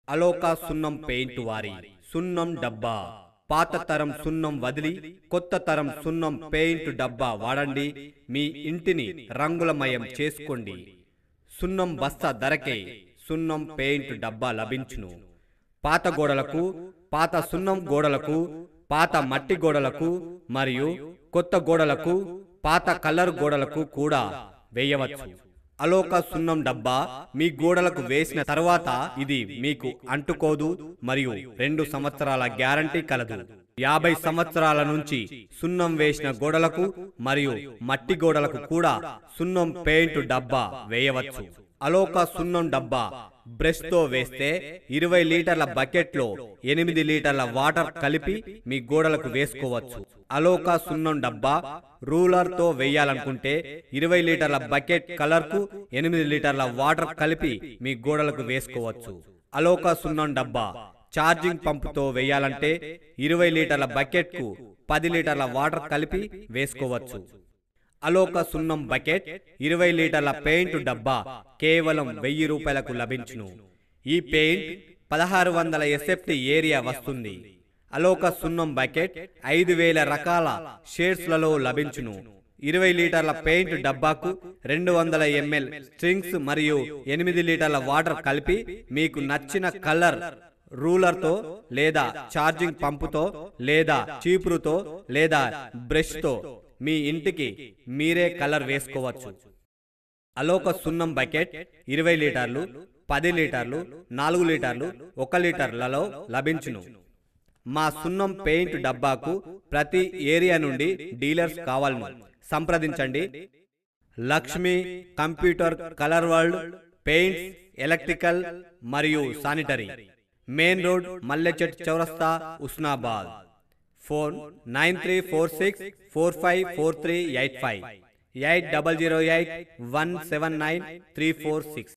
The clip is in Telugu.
అలోకా సున్నం పెయింట్ వారి సున్నం డబ్బా. పాత తరం సున్నం వదిలి కొత్త తరం సున్నం పెయింట్ డబ్బా వాడండి. మీ ఇంటిని రంగులమయం చేసుకోండి. సున్నం బస్తా ధరకే సున్నం పెయింట్ డబ్బా లభించును. పాత గోడలకు, పాత సున్నం గోడలకు, పాత మట్టి గోడలకు మరియు కొత్త గోడలకు, పాత కలర్ గోడలకు కూడా వేయవచ్చు. అలోకా సున్నం డబ్బా మీ గోడలకు వేసిన తర్వాత ఇది మీకు అంటుకోదు మరియు 2 సంవత్సరాల గ్యారంటీ కలదు. 50 సంవత్సరాల నుంచి సున్నం వేసిన గోడలకు మరియు మట్టి గోడలకు కూడా సున్నం పెయింట్ డబ్బా వేయవచ్చు. అలోకా సున్నం డబ్బా బ్రష్ తో వేస్తే 20 లీటర్ల బకెట్ లో 8 లీటర్ల వాటర్ కలిపి మీ గోడలకు వేసుకోవచ్చు. అలోకా సున్నం డబ్బా రూలర్ తో వేయాలనుకుంటే 20 లీటర్ల బకెట్ కలర్ కు 8 లీటర్ల వాటర్ కలిపి మీ గోడలకు వేసుకోవచ్చు. అలోకా సున్నం డబ్బా ఛార్జింగ్ పంపుతో వేయాలంటే 20 లీటర్ల బకెట్ కు 10 లీటర్ల వాటర్ కలిపి వేసుకోవచ్చు. అలోకా సున్నం బకెట్ 20 లీటర్ల పెయింట్ డబ్బా కేవలం 1000 రూపాయలకు లభించును. ఈ పెయింట్ 1600 SFT ఏరియా వస్తుంది. అలోకా సున్నం బకెట్ 5000 రకాల షేడ్స్లలో లభించును. 20 లీటర్ల పెయింట్ డబ్బాకు 200 ml స్ట్రింగ్స్ మరియు 8 లీటర్ల వాటర్ కలిపి మీకు నచ్చిన కలర్ రూలర్తో లేదా ఛార్జింగ్ పంపుతో లేదా చీపురుతో లేదా బ్రష్ తో మీ ఇంటికి మీరే కలర్ వేసుకోవచ్చు. అలోకా సున్నం బకెట్ 20 లీటర్లు, 10 లీటర్లు, 4 లీటర్లు, 1 లీటర్లలో లభించును. మా సున్నం పెయింట్ డబ్బాకు ప్రతి ఏరియా నుండి డీలర్స్ కావాలను సంప్రదించండి. Lakshmi computer colour world paints, electrical మరియు శానిటరీ, మెయిన్ రోడ్, మల్లెచెట్ చౌరస్తా, ఉస్నాబాద్. ఫోన్ 9346454385 8008179346.